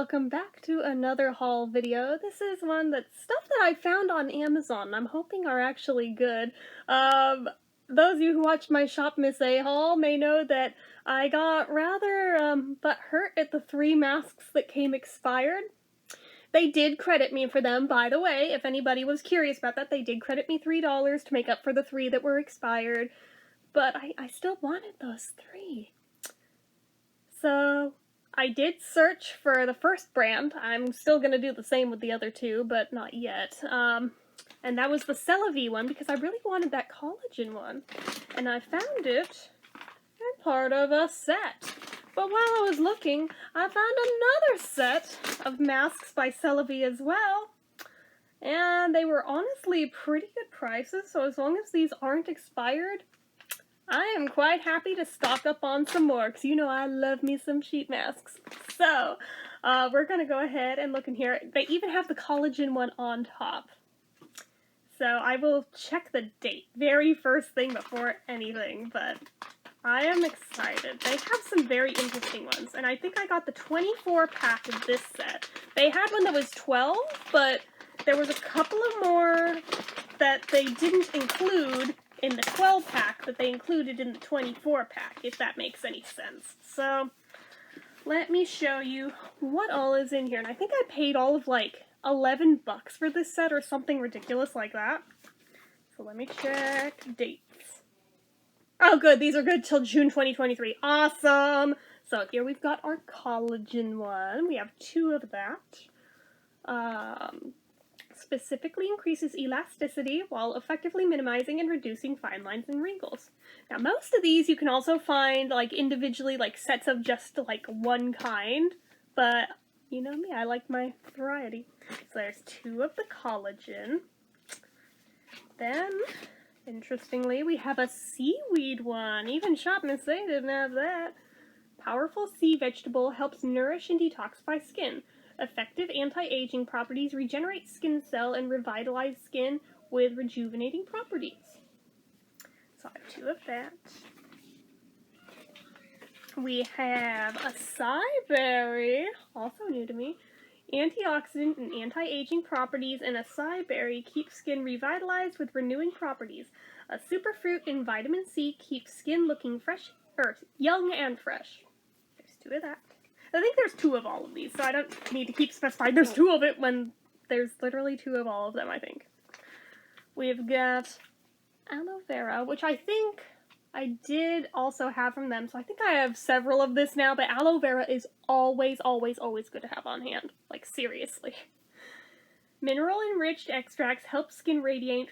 welcome back to another haul video. This is one that's stuff that I found on Amazon. I'm hoping are actually good. Those of you who watched my Shop Miss A haul may know that I got rather butthurt at the 3 masks that came expired. They did credit me for them, by the way, if anybody was curious about that. They did credit me $3 to make up for the 3 that were expired, but I still wanted those 3. So I did search for the first brand. I'm still going to do the same with the other 2, but not yet. And that was the CeraVe one because I really wanted that collagen one. And I found it in part of a set. But while I was looking, I found another set of masks by CeraVe as well. And they were honestly pretty good prices, so as long as these aren't expired, I am quite happy to stock up on some more, because you know I love me some sheet masks. So, we're going to go ahead and look in here. They even have the collagen one on top. So I will check the date very first thing before anything, but I am excited. They have some very interesting ones, and I think I got the 24 pack of this set. They had one that was 12, but there was a couple of more that they didn't include in the 12 pack that they included in the 24 pack, if that makes any sense. So, let me show you what all is in here. And I think I paid all of like $11 for this set or something ridiculous like that. So let me check dates. Oh good, these are good till June 2023. Awesome! So here we've got our collagen one. We have 2 of that. Specifically increases elasticity while effectively minimizing and reducing fine lines and wrinkles. Now most of these you can also find like individually, like sets of just like one kind, but you know me, I like my variety. So there's 2 of the collagen. Then, interestingly, we have a seaweed one. Even Shop Miss A didn't have that. Powerful sea vegetable helps nourish and detoxify skin. Effective anti-aging properties regenerate skin cell and revitalize skin with rejuvenating properties. So I have 2 of that. We have acai berry, also new to me. Antioxidant and anti-aging properties in acai berry keep skin revitalized with renewing properties. A superfruit in vitamin C keeps skin looking fresh, or young and fresh. There's 2 of that. I think there's 2 of all of these, so I don't need to keep specifying there's 2 of it when there's literally 2 of all of them, I think. We've got aloe vera, which I think I did also have from them, so I think I have several of this now, but aloe vera is always, always, always good to have on hand. Like, seriously. Mineral-enriched extracts help skin radiate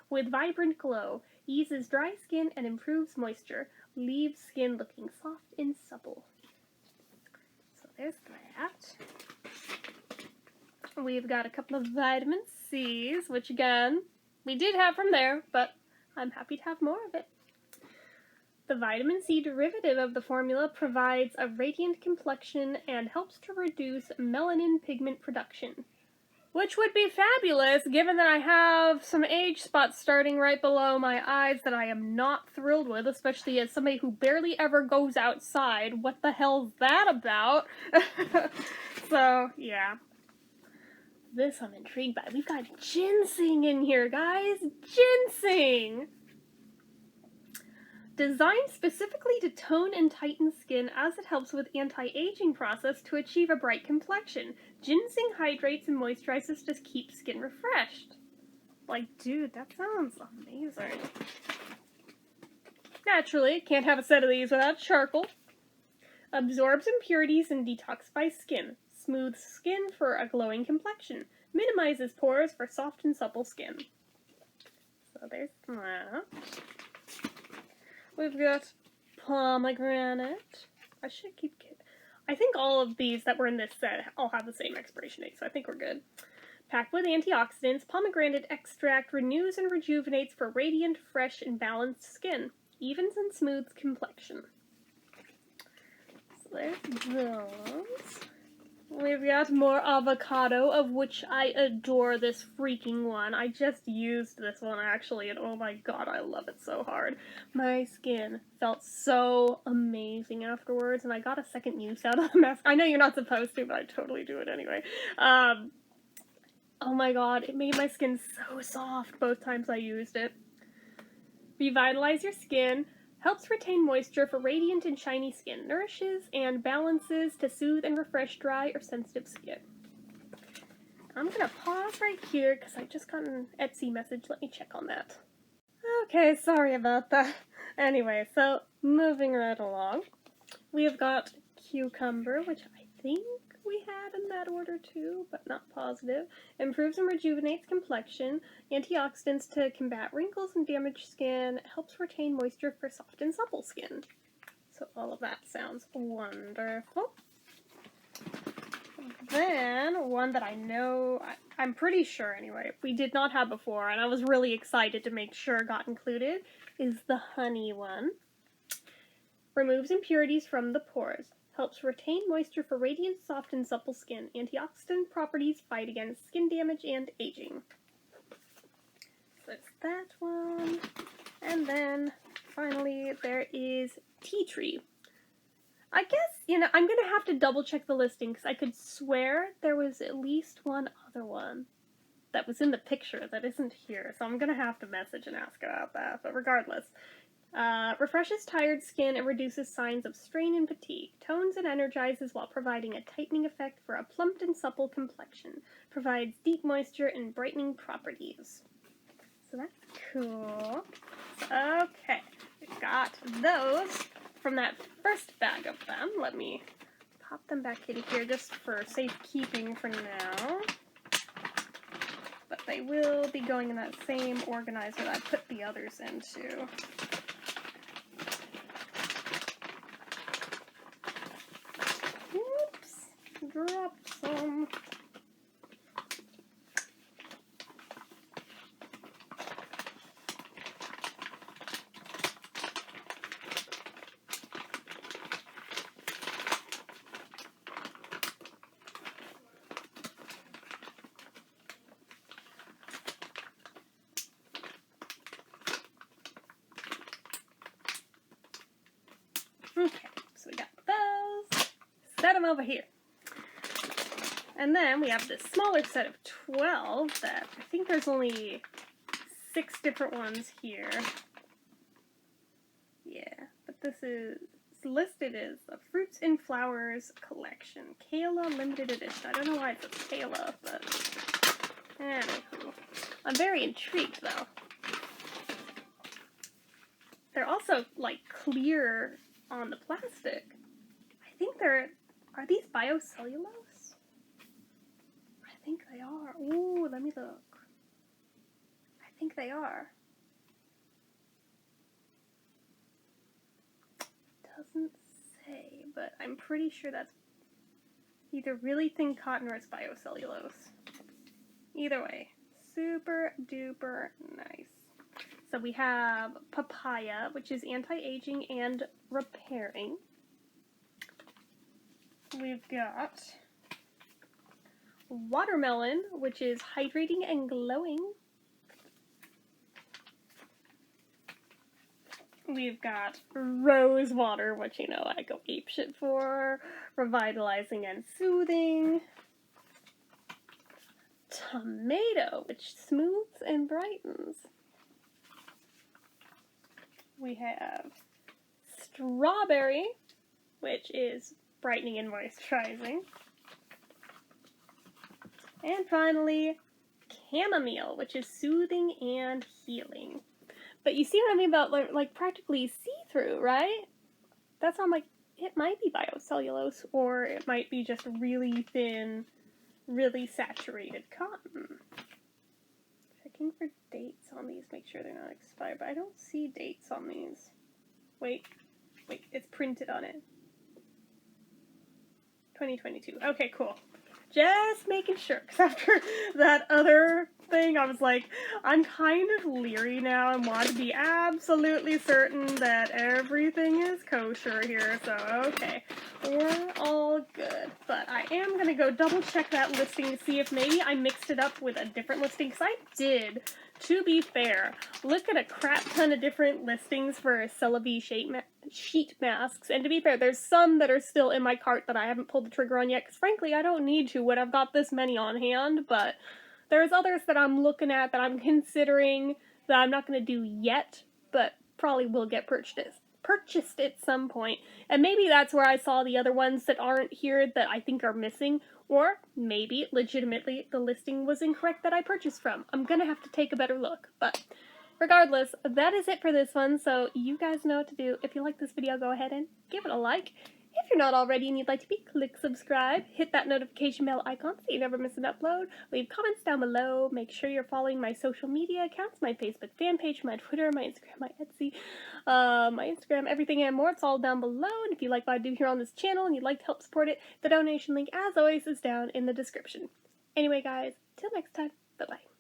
with vibrant glow, eases dry skin, and improves moisture. Leaves skin looking soft and supple. So there's that. We've got a couple of vitamin C's, which again, we did have from there, but I'm happy to have more of it. The vitamin C derivative of the formula provides a radiant complexion and helps to reduce melanin pigment production. Which would be fabulous, given that I have some age spots starting right below my eyes that I am not thrilled with, especially as somebody who barely ever goes outside. What the hell's that about? So, yeah. This I'm intrigued by. We've got ginseng in here, guys! Ginseng! Designed specifically to tone and tighten skin as it helps with anti-aging process to achieve a bright complexion. Ginseng hydrates and moisturizes to keep skin refreshed. Like, dude, that sounds amazing. Naturally, can't have a set of these without charcoal. Absorbs impurities and detoxifies skin. Smooths skin for a glowing complexion. Minimizes pores for soft and supple skin. So there's that. We've got pomegranate. I should keep kidding. I think all of these that were in this set all have the same expiration date, so I think we're good. Packed with antioxidants, pomegranate extract renews and rejuvenates for radiant, fresh, and balanced skin. Evens and smooths complexion. So there's those. We've got more avocado, of which I adore this freaking one. I just used this one actually, and oh my god, I love it so hard. My skin felt so amazing afterwards, and I got a second use out of the mask. I know you're not supposed to, but I totally do it anyway. Oh my god, it made my skin so soft both times I used it. Revitalize your skin. Helps retain moisture for radiant and shiny skin. Nourishes and balances to soothe and refresh dry or sensitive skin. I'm gonna pause right here because I just got an Etsy message. Let me check on that. Okay, sorry about that. Anyway, so moving right along. We have got cucumber, which I think we had in that order too, but not positive. Improves and rejuvenates complexion. Antioxidants to combat wrinkles and damaged skin. Helps retain moisture for soft and supple skin. So all of that sounds wonderful. Then, one that I know, I'm pretty sure anyway, we did not have before, and I was really excited to make sure got included, is the honey one. Removes impurities from the pores. Helps retain moisture for radiant, soft, and supple skin. Antioxidant properties fight against skin damage and aging. So it's that one. And then, finally, there is tea tree. I guess, I'm going to have to double check the listing because I could swear there was at least one other one that was in the picture that isn't here. So I'm going to have to message and ask about that. But regardless, refreshes tired skin and reduces signs of strain and fatigue. Tones and energizes while providing a tightening effect for a plumped and supple complexion. Provides deep moisture and brightening properties. So that's cool. Okay, we've got those from that first bag of them. Let me pop them back in here just for safekeeping for now. But they will be going in that same organizer that I put the others into. Oops, dropped some. Okay, so we got those. Set them over here. And then we have this smaller set of 12 that I think there's only 6 different ones here. Yeah, but this is listed as the Fruits and Flowers Collection. Kayla Limited Edition. I don't know why it says Kayla, but anywho. I'm very intrigued though. They're also like clear on the plastic. I think are these biocellulose? I think they are. Ooh, let me look. I think they are. Doesn't say, but I'm pretty sure that's either really thin cotton or it's biocellulose. Either way, super duper nice. So we have papaya, which is anti-aging and repairing. We've got watermelon, which is hydrating and glowing. We've got rose water, which I go apeshit for, revitalizing and soothing. Tomato, which smooths and brightens. We have strawberry, which is brightening and moisturizing. And finally, chamomile, which is soothing and healing. But you see what I mean about like practically see-through, right? That's how I'm like, it might be biocellulose, or it might be just really thin, really saturated cotton. Checking for dates on these, make sure they're not expired, but I don't see dates on these. Wait, it's printed on it. 2022. Okay, cool. Just making sure, because after that other thing, I was like, I'm kind of leery now and want to be absolutely certain that everything is kosher here, so okay, we're all good. But I am gonna go double check that listing to see if maybe I mixed it up with a different listing, because I did, to be fair, look at a crap ton of different listings for CeraVe sheet masks, and to be fair, there's some that are still in my cart that I haven't pulled the trigger on yet, because frankly, I don't need to when I've got this many on hand, but there's others that I'm looking at that I'm considering that I'm not going to do yet, but probably will get purchased at some point. And maybe that's where I saw the other ones that aren't here that I think are missing, or maybe legitimately the listing was incorrect that I purchased from. I'm gonna have to take a better look, but regardless, that is it for this one, so you guys know what to do. If you like this video, go ahead and give it a like. If you're not already and you'd like to be, click subscribe, hit that notification bell icon so you never miss an upload, leave comments down below, make sure you're following my social media accounts, my Facebook fan page, my Twitter, my Instagram, my Etsy, my Instagram, everything and more, it's all down below, and if you like what I do here on this channel and you'd like to help support it, the donation link, as always, is down in the description. Anyway guys, till next time, bye-bye.